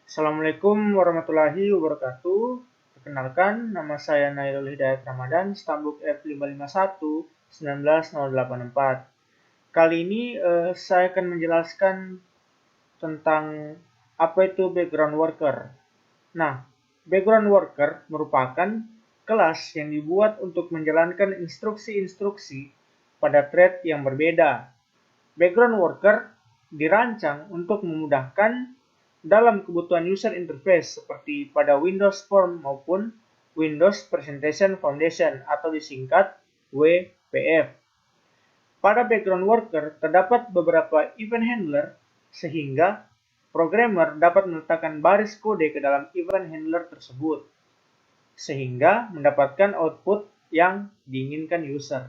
Assalamualaikum warahmatullahi wabarakatuh. Perkenalkan, nama saya Nailul Hidayat Ramadan, Stambuk F551-19084. Kali ini saya akan menjelaskan tentang apa itu background worker. Nah, background worker merupakan kelas yang dibuat untuk menjalankan instruksi-instruksi pada thread yang berbeda. Background worker dirancang untuk memudahkan dalam kebutuhan user interface seperti pada Windows Form maupun Windows Presentation Foundation atau disingkat WPF. Pada background worker terdapat beberapa event handler sehingga programmer dapat meletakkan baris kode ke dalam event handler tersebut sehingga mendapatkan output yang diinginkan user.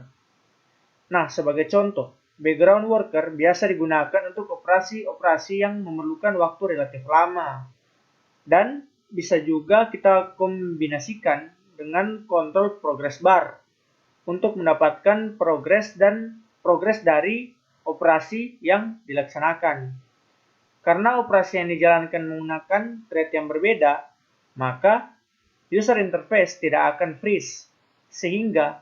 Nah, sebagai contoh, background worker biasa digunakan untuk operasi-operasi yang memerlukan waktu relatif lama. Dan bisa juga kita kombinasikan dengan kontrol progress bar untuk mendapatkan progres dari operasi yang dilaksanakan. Karena operasi yang dijalankan menggunakan thread yang berbeda, maka user interface tidak akan freeze, sehingga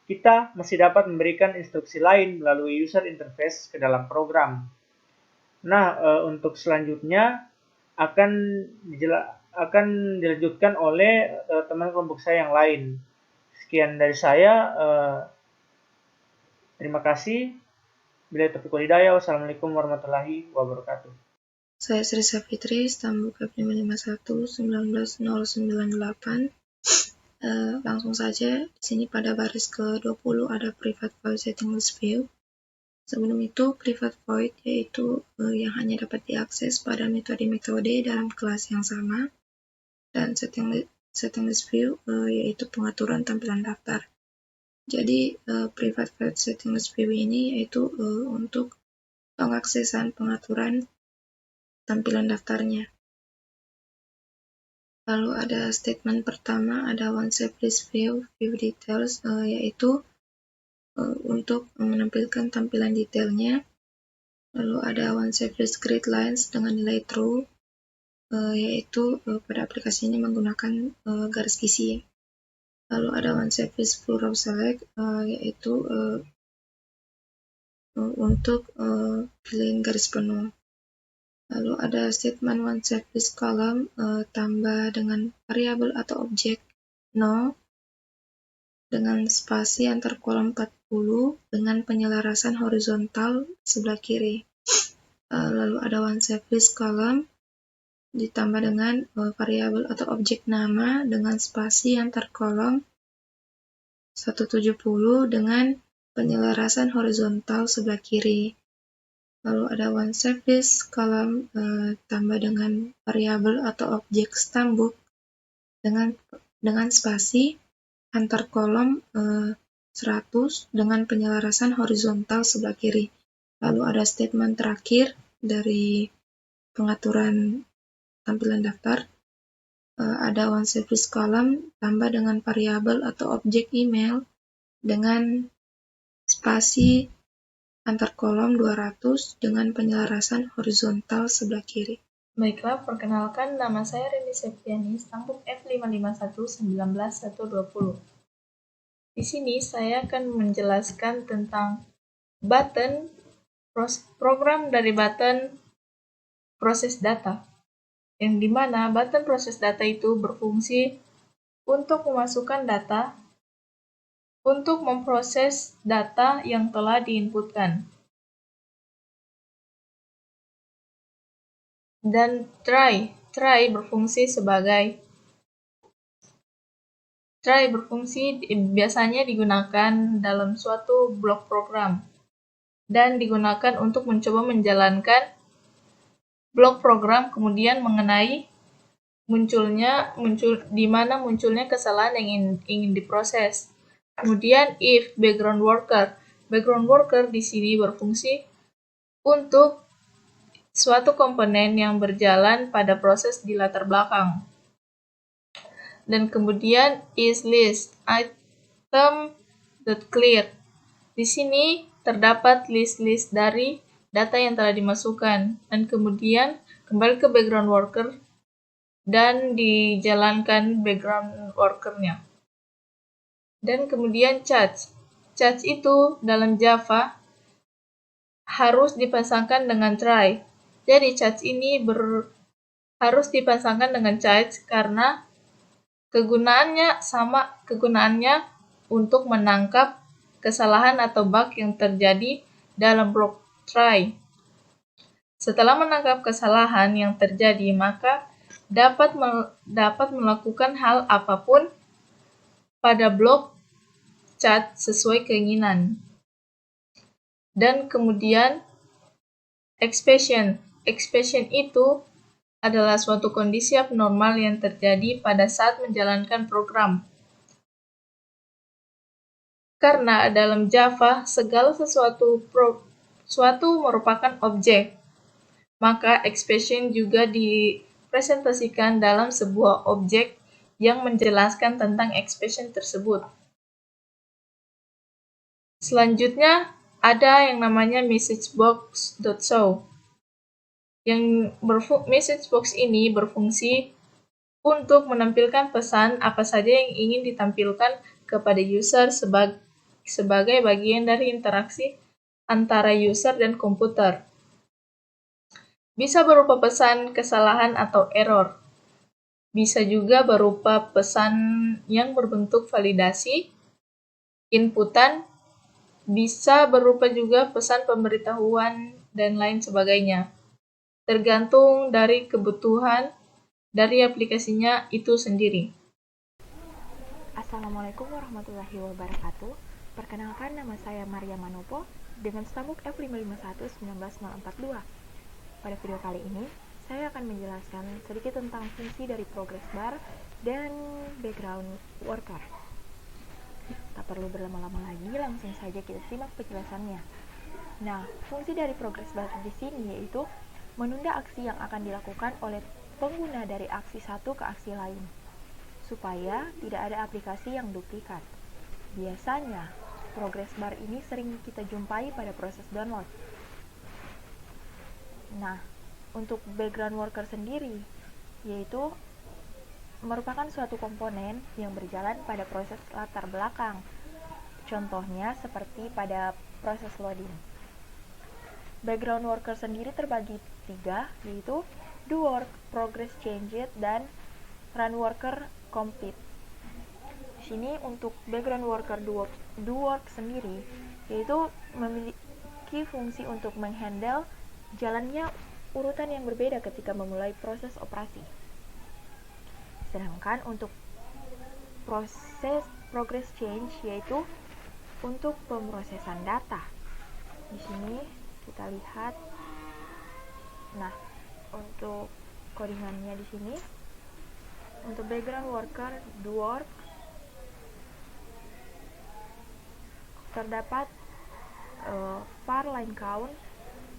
kita masih dapat memberikan instruksi lain melalui user interface ke dalam program. Nah, untuk selanjutnya akan dilanjutkan oleh teman kelompok saya yang lain. Sekian dari saya. Terima kasih. Bila taufiq wal hidayah. Wassalamualaikum warahmatullahi wabarakatuh. Saya Sri Safitri, Stambuk F551-19098. Langsung saja, di sini pada baris ke-20 ada private void setting list view. Sebelum itu, private void yaitu yang hanya dapat diakses pada metode-metode dalam kelas yang sama, dan setting list view yaitu pengaturan tampilan daftar. Jadi, private void setting list view ini yaitu untuk pengaksesan pengaturan tampilan daftarnya. Lalu ada statement pertama, ada OneSafe list view details, yaitu untuk menampilkan tampilan detailnya. Lalu ada OneSafe list grid lines dengan nilai true, yaitu pada aplikasi ini menggunakan garis kisi. Lalu ada OneSafe list full row select, yaitu untuk pilihan garis penuh. Lalu ada statement OneSafe list column tambah dengan variabel atau objek no dengan spasi antar kolom 40 dengan penyelarasan horizontal sebelah kiri. Lalu ada OneSafe list column ditambah dengan variabel atau objek nama dengan spasi antar kolom 170 dengan penyelarasan horizontal sebelah kiri. Lalu ada OneSafe list column tambah dengan variabel atau objek stambuk dengan spasi antar kolom 100 dengan penyelarasan horizontal sebelah kiri. Lalu ada statement terakhir dari pengaturan tampilan daftar. Ada OneSafe list column tambah dengan variabel atau objek email dengan spasi antar kolom 200 dengan penyelarasan horizontal sebelah kiri. Baiklah, perkenalkan, nama saya Reni Septiani, Stambuk F551-19120. Di sini saya akan menjelaskan tentang button, program dari button proses data, yang dimana button proses data itu berfungsi untuk memasukkan data, untuk memproses data yang telah diinputkan. Dan try berfungsi biasanya digunakan dalam suatu blok program dan digunakan untuk mencoba menjalankan blok program kemudian mengenai di mana munculnya kesalahan yang ingin diproses. Kemudian if background worker di sini berfungsi untuk suatu komponen yang berjalan pada proses di latar belakang. Dan kemudian is list item.clear. Di sini terdapat list dari data yang telah dimasukkan. Dan kemudian kembali ke background worker, dan dijalankan background worker-nya. Dan kemudian charge. Charge itu dalam Java harus dipasangkan dengan try. Jadi charge ini harus dipasangkan dengan charge karena kegunaannya untuk menangkap kesalahan atau bug yang terjadi dalam blok try. Setelah menangkap kesalahan yang terjadi, maka dapat melakukan hal apapun pada blok chat sesuai keinginan. Dan kemudian expression. Expression itu adalah suatu kondisi abnormal yang terjadi pada saat menjalankan program. Karena dalam Java segala sesuatu merupakan objek, maka expression juga dipresentasikan dalam sebuah objek yang menjelaskan tentang expression tersebut. Selanjutnya ada yang namanya messagebox.show. Yang messagebox ini berfungsi untuk menampilkan pesan apa saja yang ingin ditampilkan kepada user sebagai bagian dari interaksi antara user dan komputer. Bisa berupa pesan, kesalahan, atau error. Bisa juga berupa pesan yang berbentuk validasi, inputan, bisa berupa juga pesan pemberitahuan, dan lain sebagainya. Tergantung dari kebutuhan dari aplikasinya itu sendiri. Assalamualaikum warahmatullahi wabarakatuh. Perkenalkan, nama saya Maria Manopo dengan stambuk F551-19042. Pada video kali ini, saya akan menjelaskan sedikit tentang fungsi dari progress bar dan background worker. Tak perlu berlama-lama lagi, langsung saja kita simak penjelasannya. Nah, fungsi dari progress bar di sini yaitu menunda aksi yang akan dilakukan oleh pengguna dari aksi satu ke aksi lain, supaya tidak ada aplikasi yang duplikat. Biasanya, progress bar ini sering kita jumpai pada proses download. Nah, untuk background worker sendiri, yaitu merupakan suatu komponen yang berjalan pada proses latar belakang. Contohnya seperti pada proses loading. Background worker sendiri terbagi 3, yaitu do work, progress changed, dan run worker complete. Di sini untuk background worker do work sendiri, yaitu memiliki fungsi untuk menghandle jalannya urutan yang berbeda ketika memulai proses operasi. Sedangkan untuk proses progress change yaitu untuk pemrosesan data. Di sini kita lihat, nah untuk codingannya di sini untuk background worker do work terdapat var line count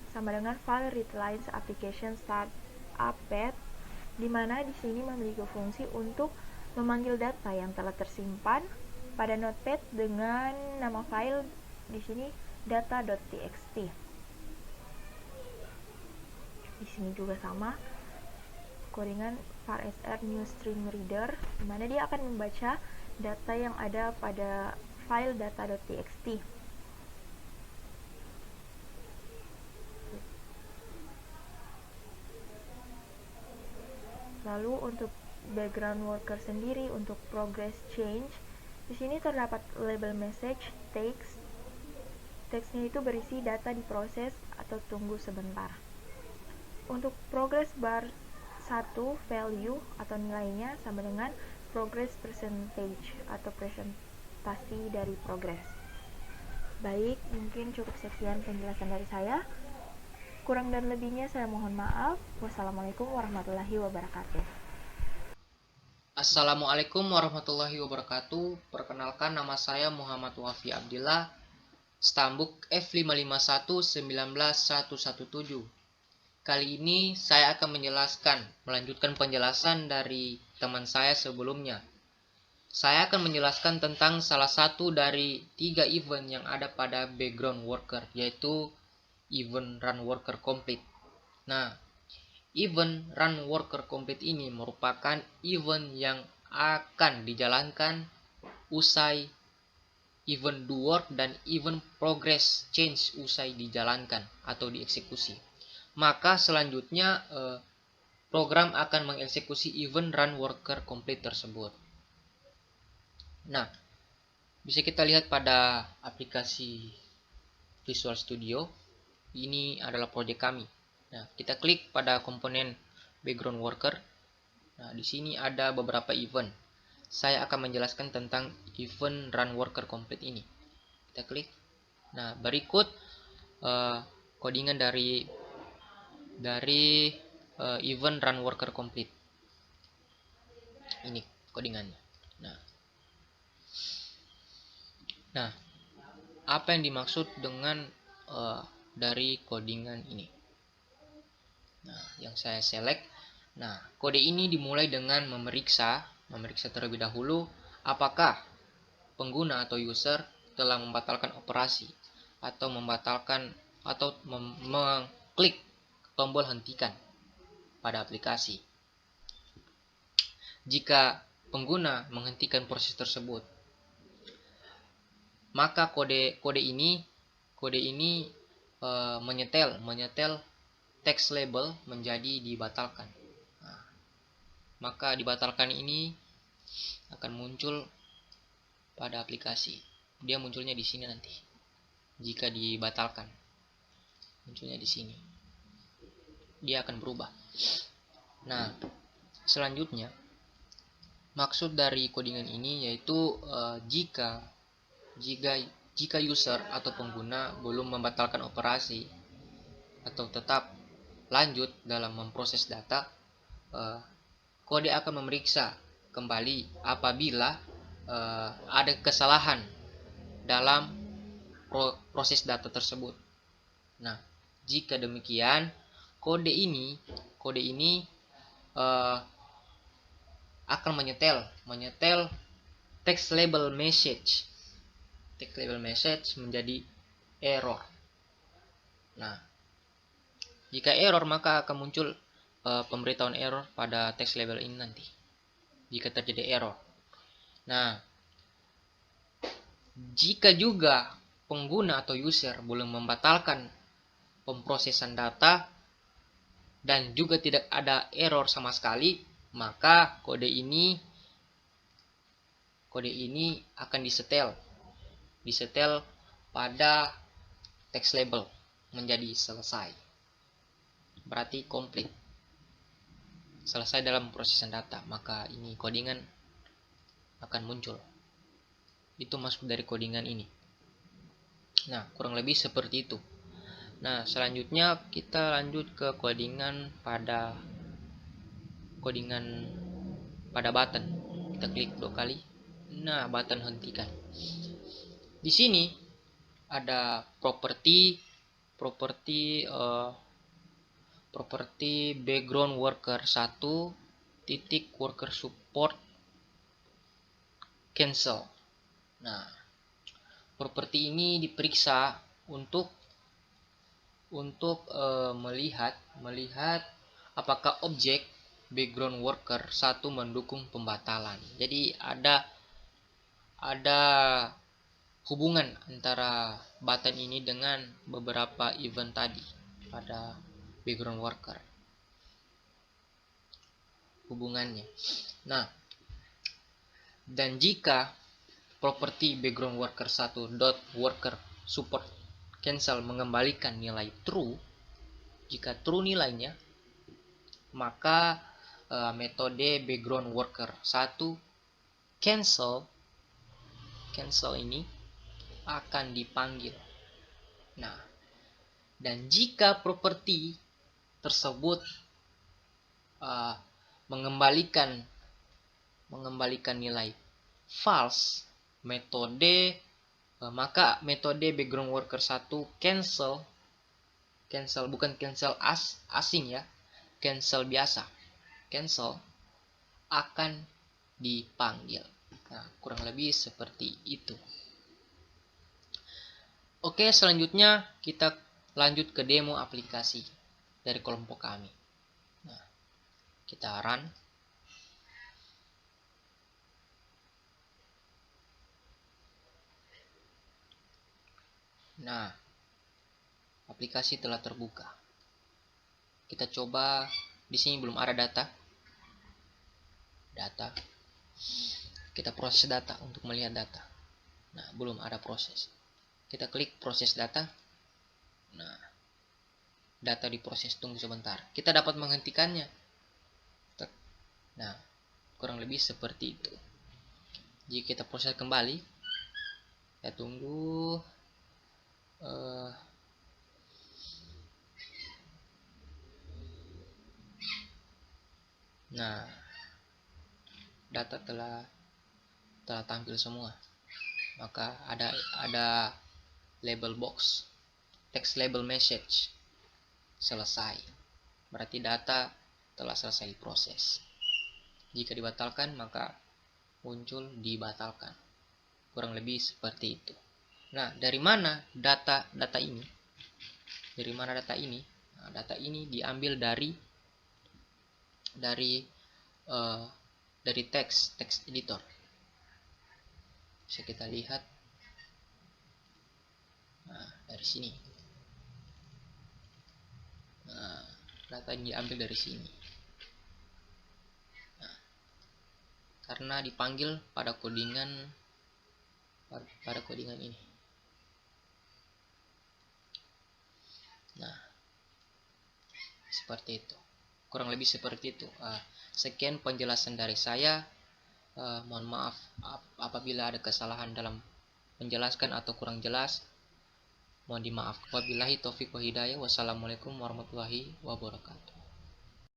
sama dengan file read lines application start up path, di mana di sini memiliki fungsi untuk memanggil data yang telah tersimpan pada notepad dengan nama file di sini data.txt. Di sini juga sama codingan var_sr new stream reader, di mana dia akan membaca data yang ada pada file data.txt. Lalu untuk background worker sendiri untuk progress change, di sini terdapat label message text. Teksnya itu berisi data diproses atau tunggu sebentar. Untuk progress bar 1 value atau nilainya sama dengan progress percentage atau presentasi dari progress. Baik, mungkin cukup sekian penjelasan dari saya. Kurang dan lebihnya saya mohon maaf. Wassalamualaikum warahmatullahi wabarakatuh. Assalamualaikum warahmatullahi wabarakatuh. Perkenalkan, nama saya Muhammad Wafi Abdillah, stambuk F551-19117. Kali ini saya akan melanjutkan penjelasan dari teman saya sebelumnya. Saya akan menjelaskan tentang salah satu dari 3 event yang ada pada background worker, yaitu event run worker complete. Nah, event run worker complete ini merupakan event yang akan dijalankan usai event do work dan event progress change usai dijalankan atau dieksekusi. Maka selanjutnya program akan mengeksekusi event run worker complete tersebut. Nah, bisa kita lihat pada aplikasi Visual Studio. Ini adalah proyek kami. Nah, kita klik pada komponen background worker. Nah, di sini ada beberapa event. Saya akan menjelaskan tentang event run worker complete ini. Kita klik. Nah, berikut codingan dari event run worker complete. Ini codingannya. Nah, apa yang dimaksud dengan dari codingan ini? Nah, yang saya select. Nah, kode ini dimulai dengan memeriksa terlebih dahulu apakah pengguna atau user telah membatalkan operasi atau mengklik tombol hentikan pada aplikasi. Jika pengguna menghentikan proses tersebut, maka kode ini menyetel text label menjadi dibatalkan. Nah, maka dibatalkan ini akan muncul pada aplikasi. Dia munculnya di sini nanti. Jika dibatalkan, munculnya di sini. Dia akan berubah. Nah, selanjutnya maksud dari codingan ini yaitu jika user atau pengguna belum membatalkan operasi atau tetap lanjut dalam memproses data, kode akan memeriksa kembali apabila ada kesalahan dalam proses data tersebut. Nah, jika demikian, kode ini akan menyetel text label message menjadi error. Nah, jika error maka akan muncul pemberitahuan error pada text label ini nanti. Jika terjadi error. Nah, jika juga pengguna atau user belum membatalkan pemrosesan data dan juga tidak ada error sama sekali, maka kode ini akan disetel pada text label menjadi selesai. Berarti komplit. Selesai dalam pemrosesan data, maka ini codingan akan muncul. Itu masuk dari codingan ini. Nah, kurang lebih seperti itu. Nah, selanjutnya kita lanjut ke codingan pada button. Kita klik 2 kali. Nah, button hentikan. Di sini ada properti background worker 1 titik worker support cancel. Nah, properti ini diperiksa untuk melihat apakah objek background worker 1 mendukung pembatalan. Jadi ada hubungan antara button ini dengan beberapa event tadi pada background worker. Hubungannya. Nah, dan jika properti background worker 1 dot worker support cancel mengembalikan nilai true, jika true nilainya, maka metode background worker 1 cancel ini akan dipanggil. Nah, dan jika properti tersebut mengembalikan nilai false, maka metode background worker 1 cancel bukan cancel asing ya, cancel biasa, cancel akan dipanggil. Nah, kurang lebih seperti itu. Oke, selanjutnya kita lanjut ke demo aplikasi dari kelompok kami. Nah, Kita run. Nah, aplikasi telah terbuka. Kita coba, di sini belum ada data. Kita proses data untuk melihat data. Nah, belum ada proses. Kita klik proses data. Nah, data diproses, tunggu sebentar. Kita dapat menghentikannya. Nah, kurang lebih seperti itu. Jika kita proses kembali, kita tunggu. Nah, data telah tampil semua. Maka ada label box, text label message selesai. Berarti data telah selesai diproses. Jika dibatalkan, maka muncul dibatalkan. Kurang lebih seperti itu. Nah, dari mana data ini? Dari mana data ini? Nah, data ini diambil dari text editor. Bisa kita lihat. Nah, dari sini. Nah, data ini diambil dari sini. Nah, karena dipanggil pada codingan ini. Nah, seperti itu. Kurang lebih seperti itu. Sekian penjelasan dari saya. Mohon maaf apabila ada kesalahan dalam menjelaskan atau kurang jelas. Mohon dimaaf. Wabillahi taufiq wa hidayah. Wassalamualaikum warahmatullahi wabarakatuh.